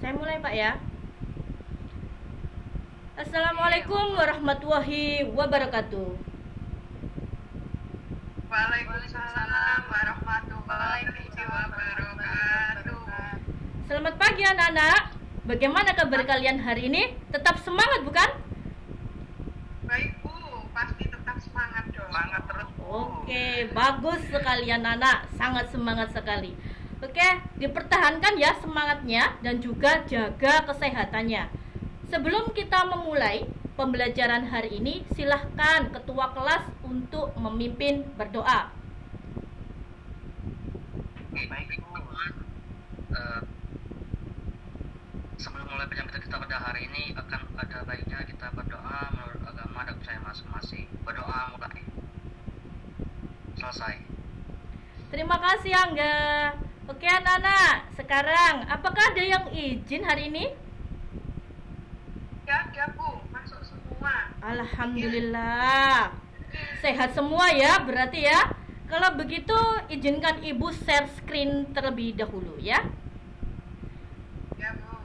Saya mulai Pak ya. Assalamualaikum warahmatullahi wabarakatuh. Waalaikumsalam warahmatullahi wabarakatuh. Selamat pagi anak-anak. Bagaimana kabar kalian hari ini? Tetap semangat bukan? Baik Bu, pasti tetap semangat dong. Semangat terus Bu. Oke, bagus sekali anak-anak. Sangat semangat sekali. Oke, dipertahankan ya semangatnya dan juga jaga kesehatannya. Sebelum kita memulai pembelajaran hari ini, silahkan ketua kelas untuk memimpin berdoa. Baik Bu, sebelum mulai penyampaian kita pada hari ini akan ada baiknya kita berdoa menurut agama dan percaya masing-masing. Berdoa mulai. Selesai. Terima kasih Angga. Oke anak-anak, sekarang apakah ada yang izin hari ini? Ya, Bu, masuk semua. Alhamdulillah. Sehat semua ya berarti ya. Kalau begitu izinkan Ibu share screen terlebih dahulu ya. Ya Bu.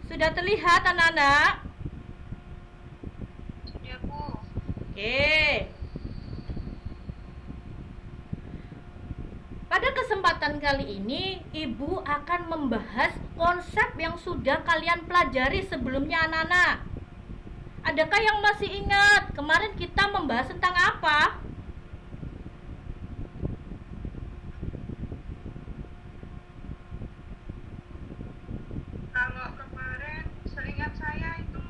Sudah terlihat anak-anak? Ya Bu. Oke. Pada kesempatan kali ini, Ibu akan membahas konsep yang sudah kalian pelajari sebelumnya anak-anak. Adakah yang masih ingat kemarin kita membahas tentang apa? Kalau kemarin seingat saya itu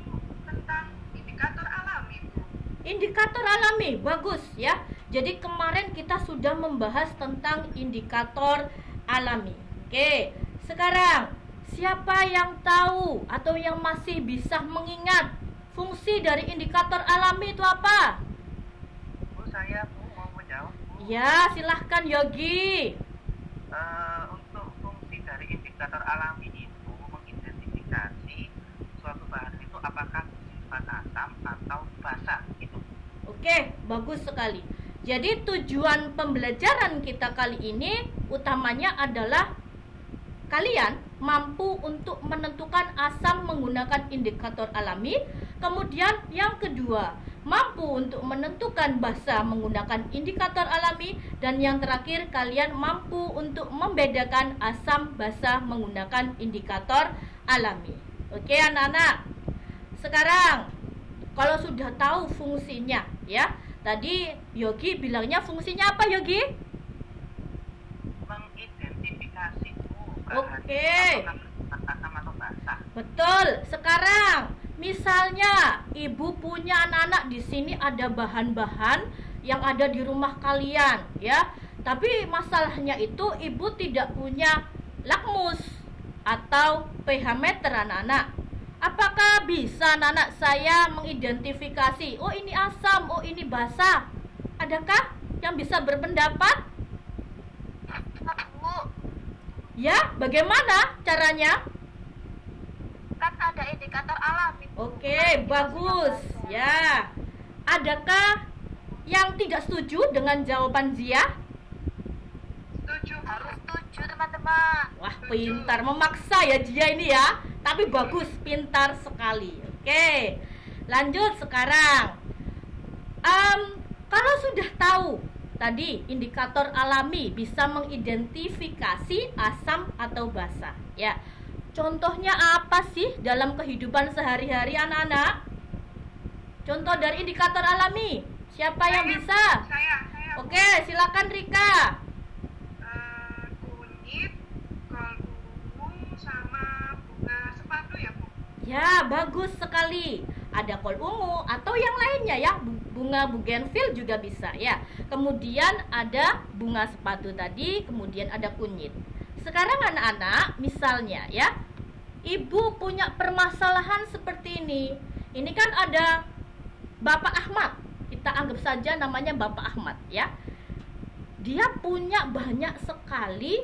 tentang indikator alami Bu. Indikator alami, bagus ya. Jadi kemarin kita sudah membahas tentang indikator alami. Oke, sekarang siapa yang tahu atau yang masih bisa mengingat fungsi dari indikator alami itu apa? Bu, saya Bu mau menjawab Bu. Ya, silahkan Yogi. Untuk fungsi dari indikator alami itu mengidentifikasi suatu bahan itu apakah bersifat asam atau basa gitu. Oke, bagus sekali. Jadi tujuan pembelajaran kita kali ini utamanya adalah kalian mampu untuk menentukan asam menggunakan indikator alami. Kemudian yang kedua, mampu untuk menentukan basa menggunakan indikator alami. Dan yang terakhir, kalian mampu untuk membedakan asam basa menggunakan indikator alami. Oke anak-anak. Sekarang kalau sudah tahu fungsinya ya. Tadi Yogi bilangnya fungsinya apa Yogi? Mengidentifikasi bahan Oke. asam atau basa. Betul. Sekarang misalnya Ibu punya anak-anak di sini ada bahan-bahan yang ada di rumah kalian ya. Tapi masalahnya itu Ibu tidak punya lakmus atau pH meter anak-anak. Apakah bisa anak-anak saya mengidentifikasi, oh ini asam, oh ini basa? Adakah yang bisa berpendapat? Bu, Ya, bagaimana caranya? kan ada indikator alami. Oke, bagus. Ya. Adakah yang tidak setuju dengan jawaban Zia? Setuju, harus setuju teman-teman. Wah, pintar, memaksa ya Zia ini ya. Tapi bagus, pintar sekali. Oke. Lanjut sekarang. Kalau sudah tahu tadi indikator alami bisa mengidentifikasi asam atau basa, ya. Contohnya apa sih dalam kehidupan sehari-hari anak-anak? Contoh dari indikator alami. Siapa yang bisa? Saya. Oke, silakan Rika. Kunyit, kol ungu, sama bunga sepatu ya Bu. Ya, bagus sekali. Ada kol ungu atau yang lainnya ya, bunga bougainville juga bisa ya. Kemudian ada bunga sepatu tadi, kemudian ada kunyit. Sekarang anak-anak, misalnya ya, Ibu punya permasalahan seperti ini. Ini kan ada Bapak Ahmad. Kita anggap saja namanya Bapak Ahmad ya. Dia punya banyak sekali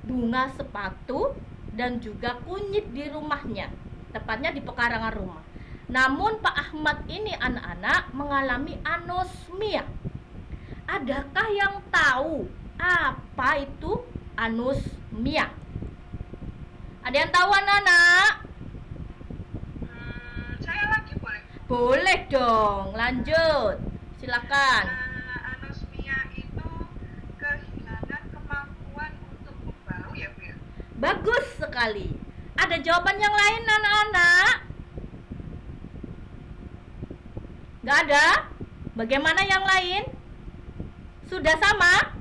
bunga sepatu dan juga kunyit di rumahnya. tepatnya di pekarangan rumah. Namun Pak Ahmad ini anak-anak mengalami anosmia. Adakah yang tahu apa itu anosmia? Ada yang tahu anak-anak? Saya lagi boleh. Boleh dong, lanjut. Silakan. Anosmia itu kehilangan kemampuan untuk membau ya Bu ya? Bagus sekali. Ada jawaban yang lain anak-anak? Gak ada? Bagaimana yang lain? Sudah sama?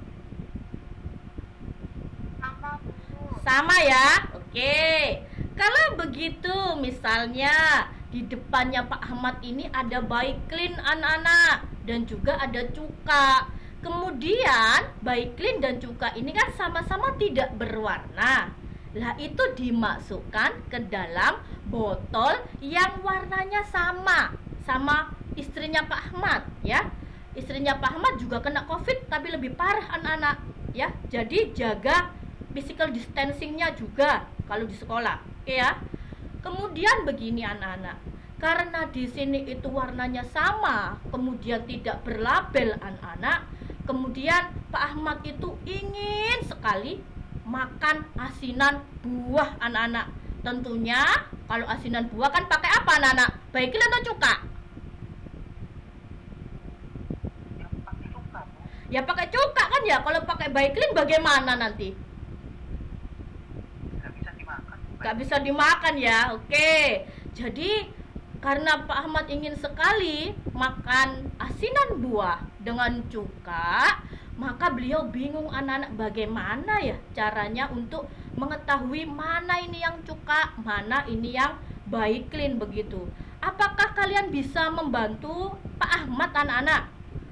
Sama Bu. Sama ya? Oke. Kalau begitu misalnya di depannya Pak Ahmad ini ada Baiklin anak-anak dan juga ada cuka. Kemudian Baiklin dan cuka ini kan sama-sama tidak berwarna. Lah itu dimasukkan ke dalam botol yang warnanya sama istrinya Pak Ahmad ya. Istrinya Pak Ahmad juga kena COVID tapi lebih parah anak-anak ya. Jadi jaga physical distancingnya juga kalau di sekolah, oke ya. Kemudian begini anak-anak, karena di sini itu warnanya sama, kemudian tidak berlabel anak-anak, kemudian Pak Ahmad itu ingin sekali makan asinan buah anak-anak. Tentunya kalau asinan buah kan pakai apa anak-anak? Baiklin atau cuka? Yang pakai cuka, Bu. Ya pakai cuka kan ya. Kalau pakai Baiklin bagaimana nanti? Nggak bisa dimakan, Bu. Gak bisa dimakan ya. Oke. Jadi karena Pak Ahmad ingin sekali makan asinan buah dengan cuka, maka beliau bingung anak-anak bagaimana ya caranya untuk mengetahui mana ini yang cuka, mana ini yang Baiklin begitu. Apakah kalian bisa membantu Pak Ahmad anak-anak?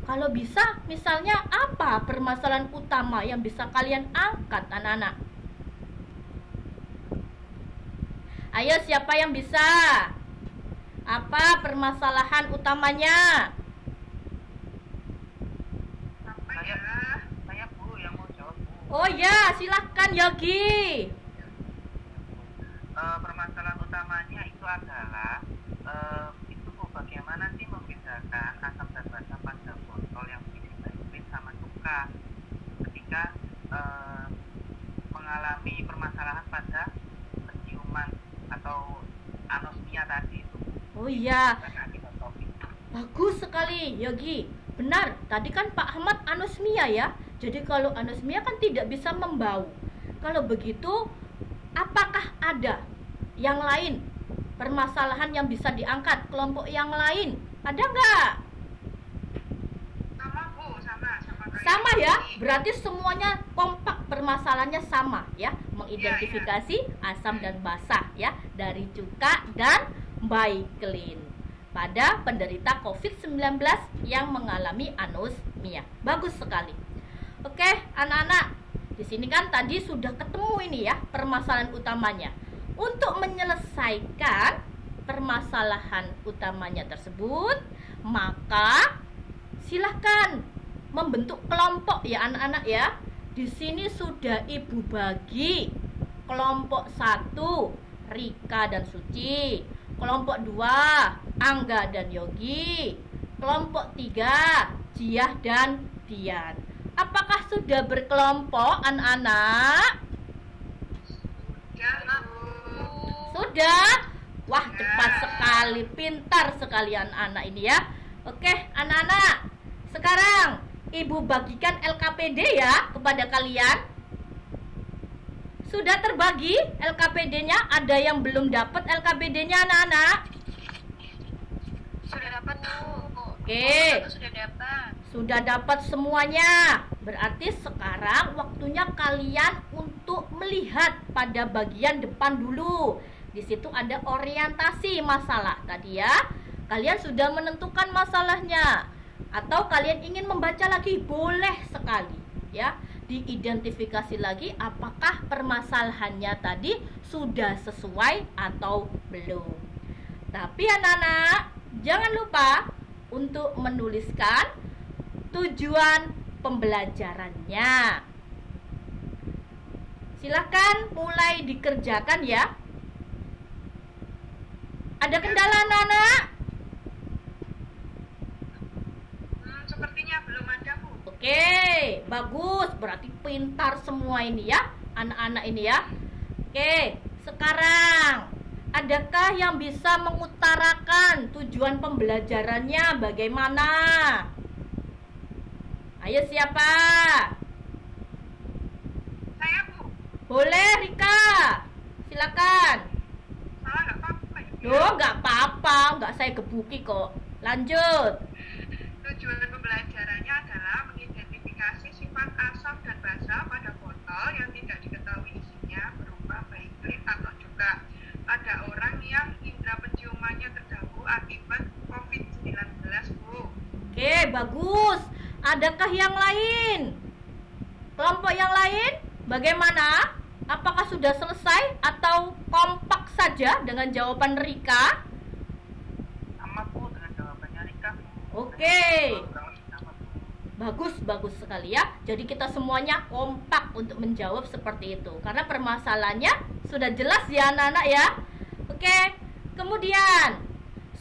Kalau bisa, misalnya apa permasalahan utama yang bisa kalian angkat anak-anak? Ayo siapa yang bisa? Apa permasalahan utamanya? Apa ya? Saya Bu yang mau jawab, Bu. Oh ya, silakan Yogi. Permasalahan utamanya itu adalah itu Bu, bagaimana sih membedakan asam dan basa pada botol yang berisi Baiklin sama cuka ketika mengalami permasalahan pada penciuman atau anosmia tadi itu. Oh iya, Karena akibat COVID. bagus sekali Yogi. Benar, tadi kan Pak Ahmad anosmia ya. Jadi kalau anosmia kan tidak bisa membau. Kalau begitu, apakah ada yang lain permasalahan yang bisa diangkat? Kelompok yang lain ada nggak? Sama Bu, sama kayak Sama ya, ini. berarti semuanya kompak permasalahannya sama ya. Mengidentifikasi asam dan basah ya dari cuka dan Baiklin pada penderita COVID-19 yang mengalami anosmia. Bagus sekali. Oke, anak-anak. Di sini kan tadi sudah ketemu ini ya permasalahan utamanya. Untuk menyelesaikan permasalahan utamanya tersebut, maka silahkan membentuk kelompok ya anak-anak ya. Di sini sudah Ibu bagi kelompok 1 Rika dan Suci, kelompok 2 Angga dan Yogi, kelompok 3 Jiah dan Dian. Apakah sudah berkelompok anak-anak? Ya, Bu. Sudah? Wah, cepat sekali, pintar sekali anak-anak ini ya. Oke, anak-anak. Sekarang Ibu bagikan LKPD ya kepada kalian. Sudah terbagi LKPD-nya? Ada yang belum dapat LKPD-nya anak-anak? Sudah dapat Bu. Oke. Sudah dapat. Sudah dapat semuanya. Berarti sekarang waktunya kalian untuk melihat pada bagian depan dulu. Di situ ada orientasi masalah tadi ya. Kalian sudah menentukan masalahnya atau kalian ingin membaca lagi, boleh sekali ya. Diidentifikasi lagi apakah permasalahannya tadi sudah sesuai atau belum. Tapi anak-anak, jangan lupa untuk menuliskan tujuan pembelajarannya. Silakan mulai dikerjakan ya. Ada kendala anak-anak? Sepertinya belum ada, Bu. Oke, bagus. Berarti pintar semua ini ya, anak-anak ini ya. Oke, sekarang adakah yang bisa mengutarakan tujuan pembelajarannya bagaimana? Ayo siapa? Saya, Bu. Boleh Rika, silakan. Salah nggak apa-apa ya? Loh, nggak apa-apa, nggak saya gebuki kok. Lanjut. Tujuan pembelajarannya adalah mengidentifikasi sifat asam dan basa pada botol yang tidak diketahui isinya berupa baik clean atau juga pada orang yang indera penciumannya terganggu akibat COVID-19, Bu. Oke, bagus. Adakah yang lain? Kelompok yang lain? Bagaimana? Apakah sudah selesai atau kompak saja dengan jawaban Rika? Sama Bu dengan jawabannya Rika. Oke. Sama Bu. Bagus sekali ya. Jadi kita semuanya kompak untuk menjawab seperti itu. Karena permasalahannya sudah jelas ya anak-anak ya. Oke. Kemudian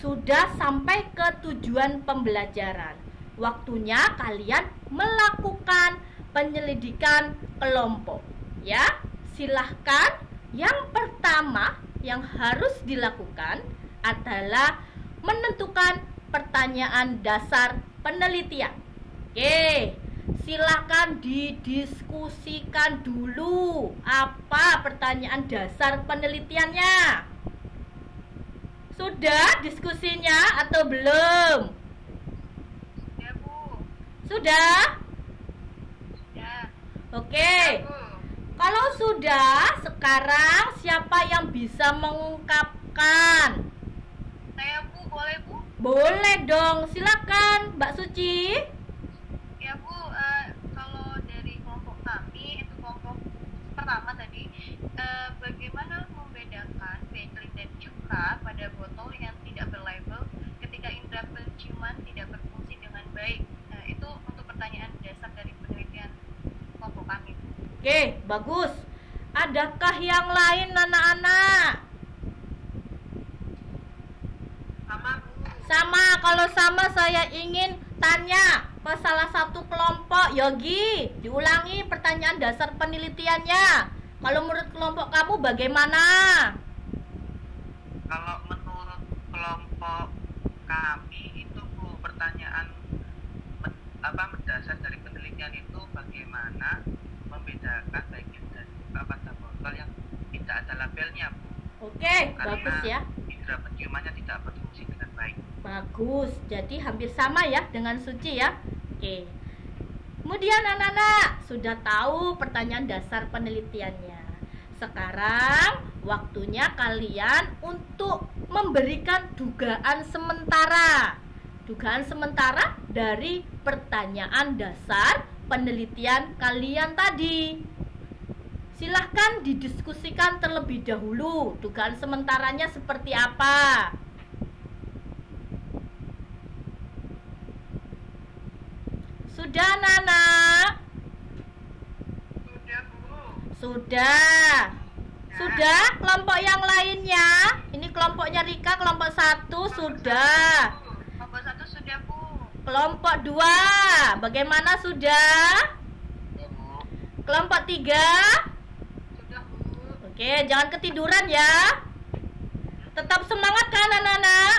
sudah sampai ke tujuan pembelajaran. Waktunya kalian melakukan penyelidikan kelompok. Ya, silahkan. Yang pertama yang harus dilakukan adalah menentukan pertanyaan dasar penelitian. Oke, silakan didiskusikan dulu apa pertanyaan dasar penelitiannya. Sudah diskusinya atau belum? Ya, Bu. Sudah? Ya. Oke. Ya, Bu. Kalau sudah, sekarang siapa yang bisa mengungkapkan? Saya, Bu. Boleh, Bu? Boleh dong, silakan Mbak Suci. Ya, Bu. Kalau dari kelompok kami, itu kelompok pertama tadi, bagaimana membedakan bentley dan cuka pada botol yang tidak berlabel ketika indera penciuman tidak berfungsi dengan baik. Nah, itu untuk pertanyaan dasar dari penelitian kelompok kami. Oke, bagus. Adakah yang lain anak-anak? Sama, Bu. Sama, kalau sama saya ingin tanya ke salah satu kelompok. Yogi, diulangi pertanyaan dasar penelitiannya. Kalau menurut kelompok kamu bagaimana? Kalau menurut kelompok kami itu Bu, pertanyaan mendasar dari penelitian itu bagaimana membedakan bagian dari pada botol yang tidak ada labelnya Bu. Oke, Karena bagus ya. indera penciumannya tidak berfungsi dengan baik. Bagus, jadi hampir sama ya dengan Suci ya. Oke. Kemudian anak-anak sudah tahu pertanyaan dasar penelitiannya. Sekarang waktunya kalian untuk memberikan dugaan sementara. Dugaan sementara dari pertanyaan dasar penelitian kalian tadi. Silahkan didiskusikan terlebih dahulu. Dugaan sementaranya seperti apa? Sudah, Nana? Sudah, Bu. Sudah. Sudah, kelompok yang lainnya. Ini kelompoknya Rika, kelompok 1 sudah. Kelompok 1 sudah, Bu. Kelompok 2, bagaimana sudah? Kelompok 3? Sudah, Bu. Oke, jangan ketiduran ya. Tetap semangat kan anak-anak?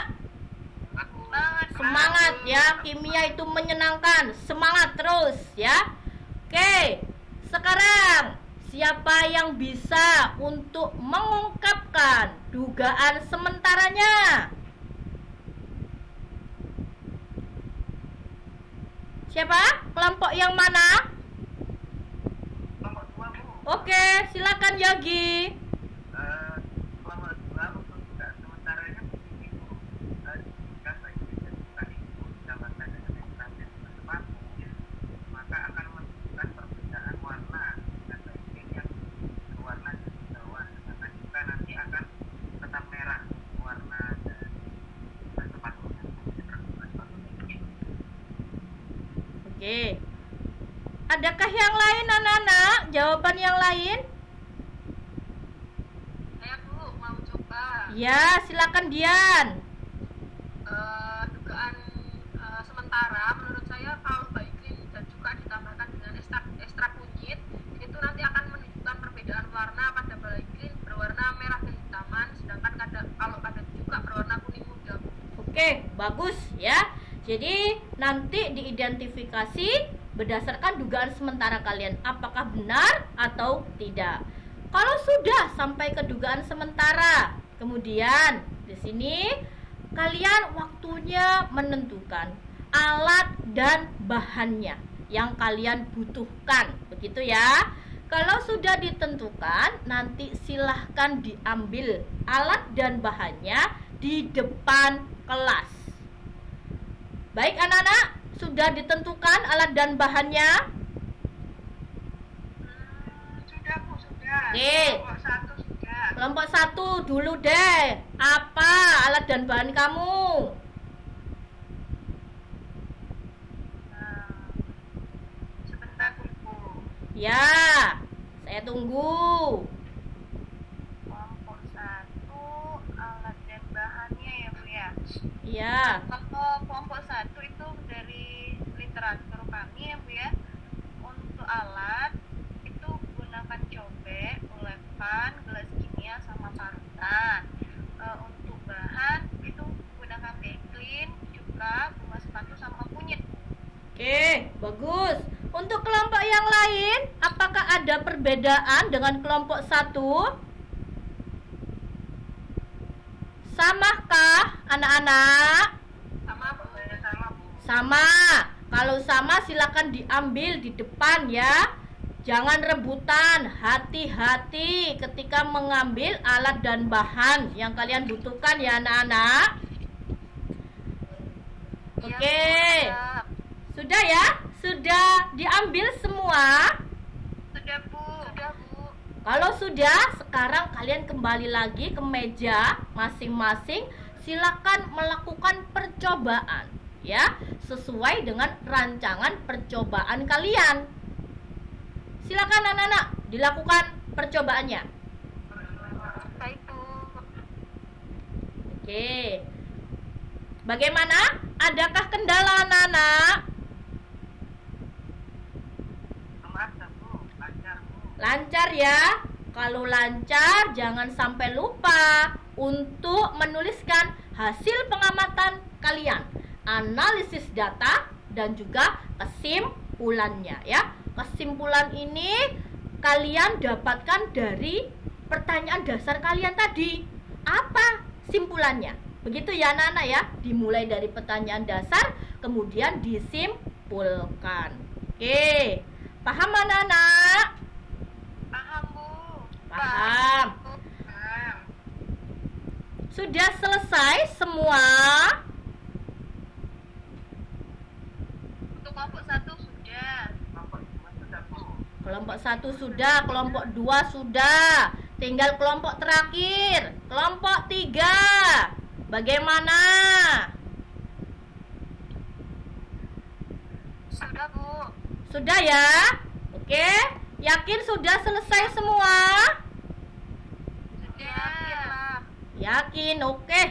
Semangat, Semangat Bu. ya, kimia itu menyenangkan. Semangat terus ya. Oke, sekarang siapa yang bisa untuk mengungkapkan dugaan sementaranya? Siapa? Kelompok yang mana? Kelompok 2 Bu, Oke, silakan Yogi. kelompok 2 untuk juga sementaranya begini Bu. Jika bagian dari buka itu didapatkan dengan ekstraksi sepatu, maka akan menunjukkan perbedaan warna dengan bagian yang berwarna di bawah. Sedangkan jika nanti akan tetap merah warna dari sepatunya. Oke. Adakah yang lain anak-anak? Jawaban yang lain? Saya, Bu, mau coba Ya, silakan Dian. Dugaan sementara menurut saya kalau baiklin dan cuka ditambahkan dengan ekstrak kunyit itu nanti akan menunjukkan perbedaan warna. Pada baiklin berwarna merah kehitaman, sedangkan kalau pada cuka berwarna kuning muda. Oke, bagus ya. Jadi nanti diidentifikasi berdasarkan dugaan sementara kalian apakah benar atau tidak. Kalau sudah sampai ke dugaan sementara, kemudian di sini kalian waktunya menentukan alat dan bahannya yang kalian butuhkan, begitu ya. Kalau sudah ditentukan, nanti silahkan diambil alat dan bahannya di depan kelas. Baik anak-anak, sudah ditentukan alat dan bahannya? Sudah Bu, sudah. Oke. Kelompok 1 sudah. Kelompok 1 dulu deh. Apa alat dan bahan kamu? Sebentar Bu. Ya, saya tunggu. Kelompok 1 alat dan bahannya ya Bu ya. Ya, Kalau kelompok 1 itu dari literatur kami ya Bu ya. Untuk alat itu gunakan cobek, ulekan, gelas kimia sama parutan. Untuk bahan itu gunakan baiklin, cuka, bunga sepatu sama kunyit. oke, bagus. Untuk kelompok yang lain, apakah ada perbedaan dengan kelompok 1? Samakah anak-anak? Sama Bu, sama Bu. Sama. Kalau sama silakan diambil di depan ya. Jangan rebutan. Hati-hati ketika mengambil alat dan bahan yang kalian butuhkan ya anak-anak. Oke. Siap. Sudah ya? Sudah diambil semua? Sudah Bu. Sudah Bu. Kalau sudah, sekarang kalian kembali lagi ke meja masing-masing. Silakan melakukan percobaan ya, sesuai dengan rancangan percobaan kalian. Silakan anak-anak, dilakukan percobaannya. Baik Bu. Oke. Bagaimana? Adakah kendala anak-anak? Lancar Bu, lancar Bu. Lancar ya. Kalau lancar, jangan sampai lupa untuk menuliskan hasil pengamatan kalian, analisis data, dan juga kesimpulannya ya. Kesimpulan ini kalian dapatkan dari pertanyaan dasar kalian tadi. Apa simpulannya? Begitu ya anak-anak ya. Dimulai dari pertanyaan dasar, kemudian disimpulkan. Oke, paham anak-anak? Paham Bu. Paham. Nah, Sudah selesai semua? Untuk kelompok 1 sudah. kelompok 2 sudah Bu. Kelompok 1 sudah, kelompok 2 sudah. Tinggal kelompok terakhir, kelompok 3. Bagaimana? Sudah Bu. Sudah ya? Oke, yakin sudah selesai semua? Sudah. Yakin, oke.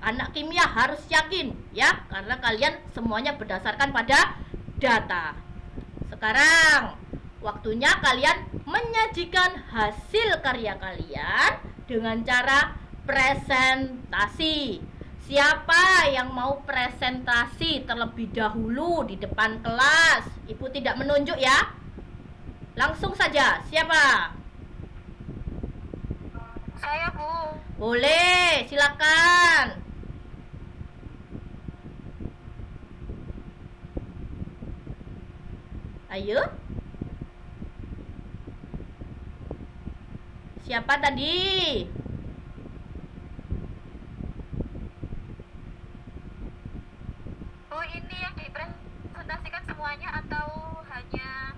Anak kimia harus yakin ya, karena kalian semuanya berdasarkan pada data. Sekarang waktunya kalian menyajikan hasil karya kalian dengan cara presentasi. Siapa yang mau presentasi terlebih dahulu di depan kelas? Ibu tidak menunjuk ya. Langsung saja, siapa? Saya Bu. Boleh, silakan. Ayo. Siapa tadi? Bu, ini yang dipresentasikan semuanya atau hanya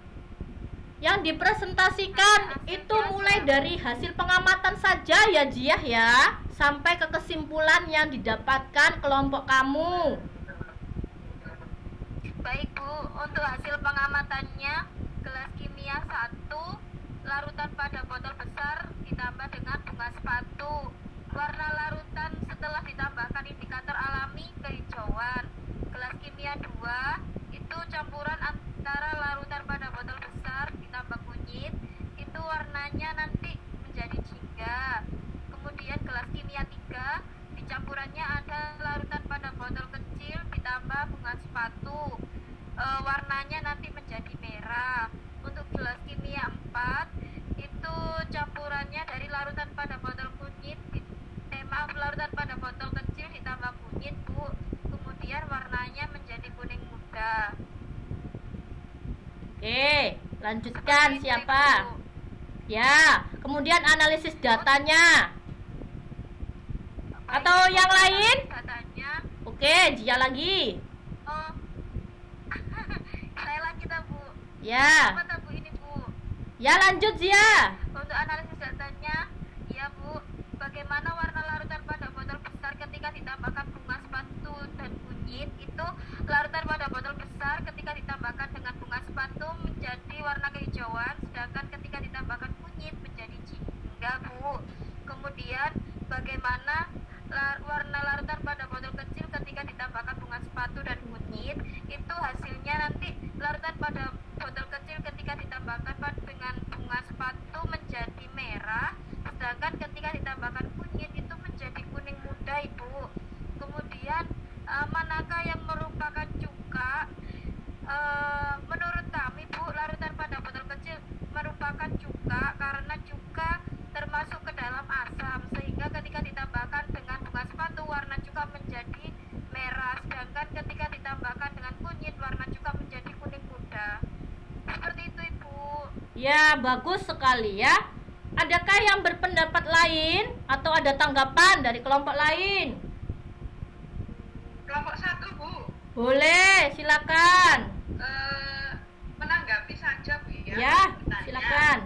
Yang dipresentasikan itu mulai dari hasil pengamatan saja ya Jiah ya, sampai ke kesimpulan yang didapatkan kelompok kamu. baik Bu? Untuk hasil pengamatannya, gelas kimia 1, larutan pada botol besar ditambah dengan bunga sepatu. Warna campurannya nanti menjadi jingga. Kemudian gelas kimia 3, di campurannya ada larutan pada botol kecil ditambah bunga sepatu. Warnanya nanti menjadi merah. Untuk gelas kimia 4, itu campurannya dari larutan pada botol kunyit, larutan pada botol kecil ditambah kunyit, Bu. Kemudian warnanya menjadi kuning muda. Oke, lanjutkan. Seperti itu, Siapa? Ibu. Ya, kemudian analisis datanya. Atau yang lain? Datanya. Oke, Jia lagi. Oh. Saya lagi tak, Bu. Ya, Apa tak, Bu, ini, Bu? ya lanjut Zia. Untuk analisis datanya, ya Bu, bagaimana warna larutan pada botol besar ketika ditambahkan bunga sepatu dan kunyit? Itu larutan pada botol besar ketika ditambahkan dengan bunga sepatu menjadi warna kehijauan, sedangkan ketika ditambahkan kunyit menjadi jingga, Bu. Kemudian bagaimana warna larutan pada botol kecil ketika ditambahkan bunga sepatu dan kunyit? Itu hasilnya nanti larutan pada botol kecil ketika ditambahkan dengan bunga sepatu menjadi merah, sedangkan ketika ditambahkan kunyit itu menjadi kuning muda, Ibu. Kemudian manakah yang merupakan cuka? Menurut kami, Bu, larutan pada botol kecil merupakan cuka karena cuka termasuk ke dalam asam, sehingga ketika ditambahkan dengan bunga sepatu warna cuka menjadi merah, sedangkan ketika ditambahkan dengan kunyit warna cuka menjadi kuning muda. Seperti itu, Ibu. Ya, bagus sekali ya. Adakah yang berpendapat lain atau ada tanggapan dari kelompok lain? Kelompok 1, Bu. Boleh, silakan. Menanggapi saja, Bu, ya. Ya, Bertanya. silakan.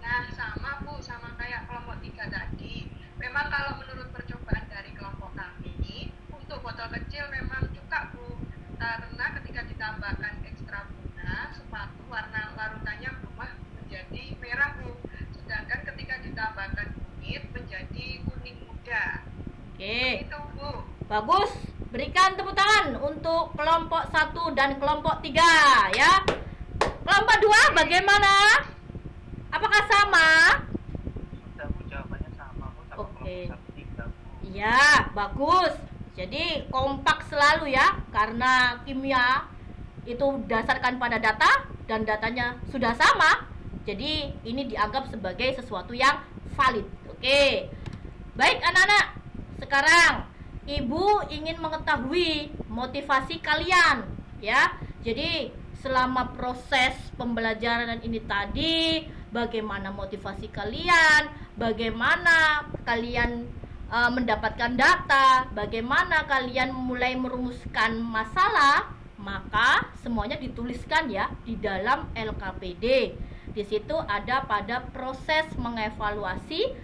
Nah, sama, Bu, sama kayak kelompok 3 tadi. Memang kalau menurut percobaan dari kelompok kami, untuk botol kecil memang cuka, Bu. Karena ketika ditambahkan ekstra bunga sepatu, warna larutannya berubah menjadi merah, Bu. Sedangkan ketika ditambahkan kunyit menjadi kuning muda. Oke, Itu, Bu. bagus. Berikan tepuk tangan untuk kelompok 1 dan kelompok 3 ya. Kelompok 2 bagaimana? Apakah sama? Sudah, Bu, jawabannya sama, Bu, sama Oke. kelompok 3, Bu. Iya, bagus. Jadi kompak selalu ya, karena kimia itu berdasarkan pada data dan datanya sudah sama. Jadi ini dianggap sebagai sesuatu yang valid. Oke. Baik anak-anak, sekarang Ibu ingin mengetahui motivasi kalian ya. Jadi selama proses pembelajaran ini tadi, bagaimana motivasi kalian, bagaimana kalian mendapatkan data, bagaimana kalian mulai merumuskan masalah, maka semuanya dituliskan ya di dalam LKPD. Di situ ada pada proses mengevaluasi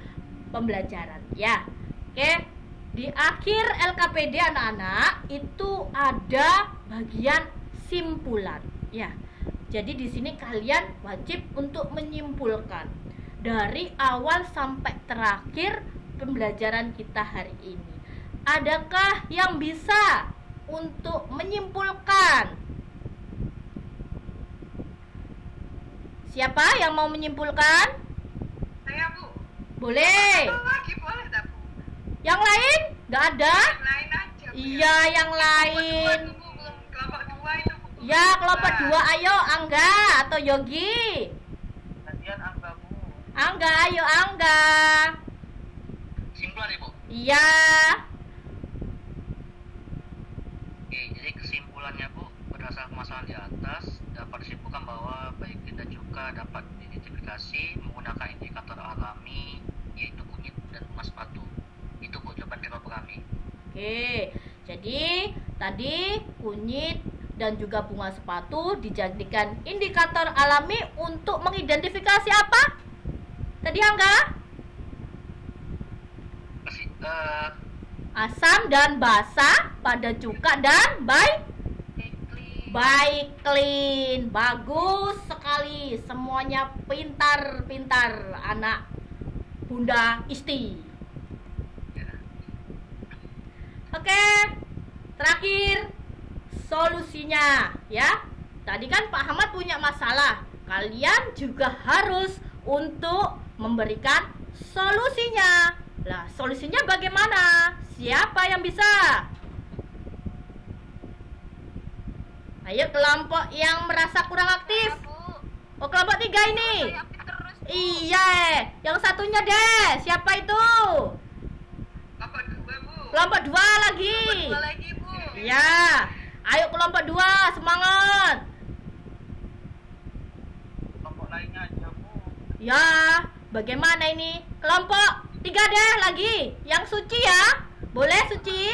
pembelajaran ya. Oke, di akhir LKPD anak-anak itu ada bagian simpulan ya. Jadi di sini kalian wajib untuk menyimpulkan dari awal sampai terakhir pembelajaran kita hari ini. Adakah yang bisa untuk menyimpulkan? Siapa yang mau menyimpulkan? Saya, Bu. Boleh. Satu lagi boleh, tak, Bu? Yang lain? Nggak ada? Yang lain aja, Bu, Iya, ya. yang lain. Kelompok 2 itu, Bu. Ya, kelompok 2 ayo Angga atau Yogi. Gantian Angga, Bu. Angga, ayo Angga. Kesimpulan, Ibu. Iya. Oke, jadi kesimpulannya, Bu, berdasarkan masalah di atas dapat disimpulkan bahwa baik dan cuka dapat diidentifikasi menggunakan indikator alami yaitu kunyit dan bunga sepatu. Itu, Bu, jawaban dari kami. Oke, jadi tadi kunyit dan juga bunga sepatu dijadikan indikator alami untuk mengidentifikasi apa? Tadi Angga? Asam dan basa pada cuka dan clean. Bagus sekali, semuanya pintar-pintar anak Bunda Isti. Oke, terakhir solusinya ya. Tadi kan Pak Ahmad punya masalah. Kalian juga harus untuk memberikan solusinya. Lah, solusinya bagaimana? Siapa yang bisa? Ayo kelompok yang merasa kurang aktif. Bu. Oh, kelompok 3 ini. Saya aktif terus, Bu. Iya, yang satunya deh. Siapa itu? Kelompok 2, Bu. Kelompok 2 lagi. Dua lagi, Bu. Iya. Ayo kelompok 2, semangat. Kelompok lainnya aja, Bu. Ya, bagaimana ini? Kelompok 3 deh lagi. Yang Suci ya. Boleh Suci?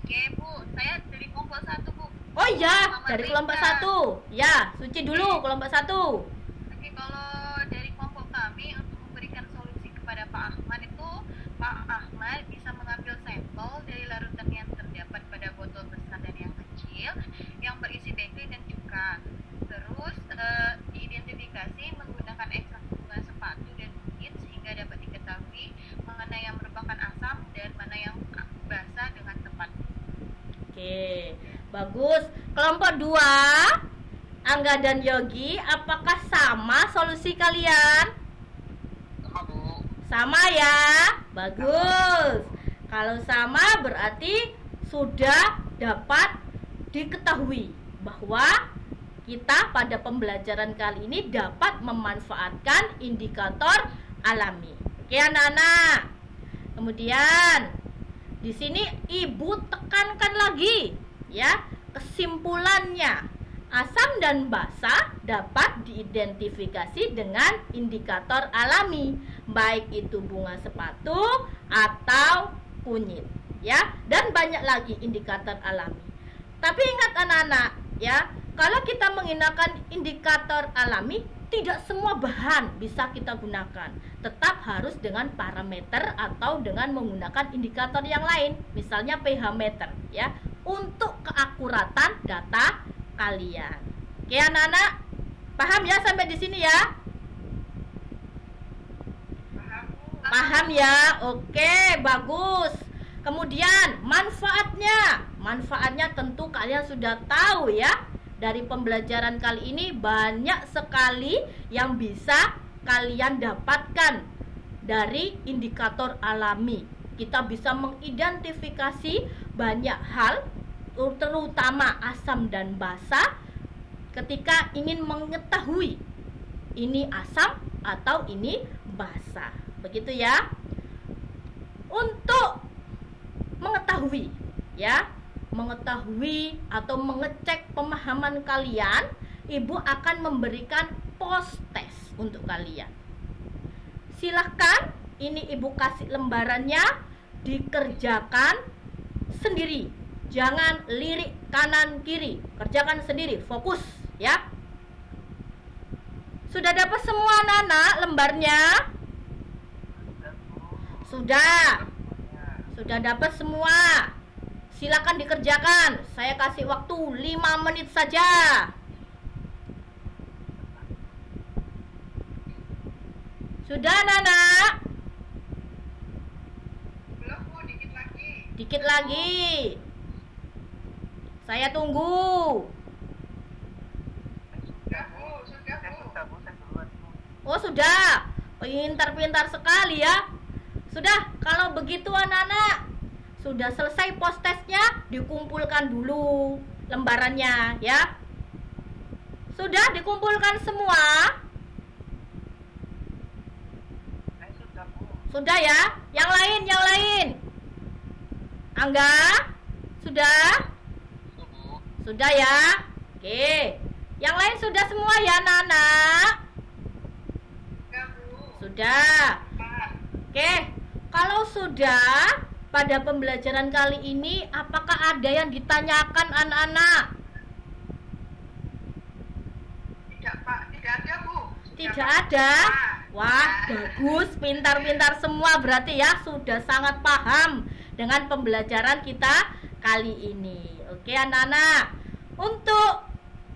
Oke, Bu. Saya dari kelompok 1, Bu. Oh iya, Sama dari Rika. kelompok 1. Ya, Suci dulu kelompok 1. Oke, kalau dari kelompok kami untuk memberikan solusi kepada Pak Ahmad itu, Pak Ahmad bisa mengambil sampel dari larutan yang terdapat pada botol besar dan yang kecil yang berisi bakery dan cuka. Terus diidentifikasi menggunakan ekstrak bunga sepatu dan kunyit sehingga dapat diketahui mana yang merupakan asam dan mana yang basah dengan tepat. Oke, bagus. Kelompok 2, Angga dan Yogi, apakah sama solusi kalian? Sama, Bu. Sama ya? Bagus. Kalau sama berarti sudah dapat diketahui bahwa kita pada pembelajaran kali ini dapat memanfaatkan indikator alami. Oke, anak-anak. Kemudian di sini Ibu tekankan lagi ya, kesimpulannya. Asam dan basa dapat diidentifikasi dengan indikator alami, baik itu bunga sepatu atau kunyit ya, dan banyak lagi indikator alami. Tapi ingat anak-anak ya, kalau kita menggunakan indikator alami, tidak semua bahan bisa kita gunakan. Tetap harus dengan parameter atau dengan menggunakan indikator yang lain, misalnya pH meter ya, untuk keakuratan data kalian. Oke anak-anak, paham ya sampai di sini ya? Paham ya? Oke, bagus. Kemudian manfaatnya tentu kalian sudah tahu ya. Dari pembelajaran kali ini banyak sekali yang bisa kalian dapatkan dari indikator alami. Kita bisa mengidentifikasi banyak hal, terutama asam dan basa, ketika ingin mengetahui ini asam atau ini basa. Begitu ya. Untuk mengetahui ya, mengetahui atau mengecek pemahaman kalian, Ibu akan memberikan post test untuk kalian. Silahkan, ini Ibu kasih lembarannya, dikerjakan sendiri. Jangan lirik kanan kiri, kerjakan sendiri, fokus ya. Sudah dapat semua anak-anak lembarnya? Sudah dapat semua. Silakan dikerjakan. Saya kasih waktu 5 menit saja. Sudah anak-anak? Belum, Bu, dikit lagi. Dikit lagi. Saya tunggu. Sudah, Bu. Sudah, Bu. Saya duluan, Bu. Oh sudah. Pintar-pintar sekali ya. Sudah, kalau begitu anak-anak, sudah selesai post testnya, dikumpulkan dulu lembarannya ya. Sudah dikumpulkan semua? Sudah, Bu. Sudah ya. Yang lain. Angga? Sudah? Sudah ya. Oke. Yang lain sudah semua ya anak-anak? Sudah, Bu. Sudah. Oke. Kalau sudah, pada pembelajaran kali ini apakah ada yang ditanyakan anak-anak? Tidak, Pak. Tidak ada, Bu. Tidak ada? Wah, bagus, pintar-pintar semua berarti ya, sudah sangat paham dengan pembelajaran kita kali ini. Oke anak-anak, untuk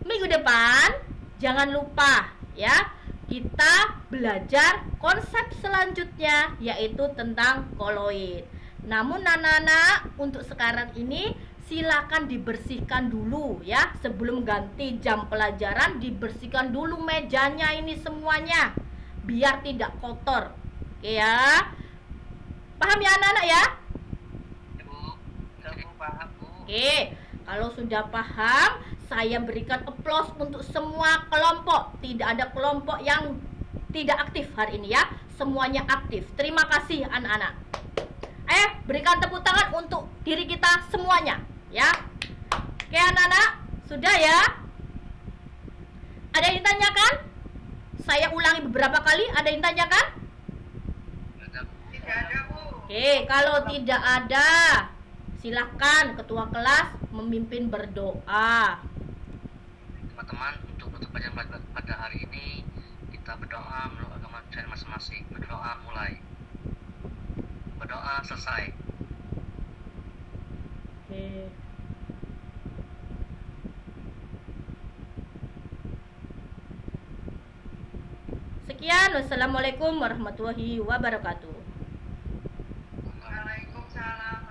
minggu depan jangan lupa ya, kita belajar konsep selanjutnya yaitu tentang koloid. Namun anak-anak, untuk sekarang ini silakan dibersihkan dulu ya. Sebelum ganti jam pelajaran, dibersihkan dulu mejanya ini semuanya. biar tidak kotor. Oke ya. Paham ya anak-anak ya? Ibu, Bu, paham Bu. Oke, kalau sudah paham, saya berikan applause untuk semua kelompok. Tidak ada kelompok yang tidak aktif hari ini ya. Semuanya aktif. Terima kasih anak-anak. Berikan tepuk tangan untuk diri kita semuanya ya. Oke anak-anak, sudah ya? Ada yang ditanyakan? Saya ulangi beberapa kali, ada yang ditanyakan? Tidak ada Bu. Oke, kalau tidak ada, silakan ketua kelas memimpin berdoa. teman-teman, untuk penutup pelajaran pada hari ini kita berdoa menurut agama saya masing-masing. Berdoa mulai, berdoa selesai. Oke. Sekian, wassalamualaikum warahmatullahi wabarakatuh. Waalaikumsalam.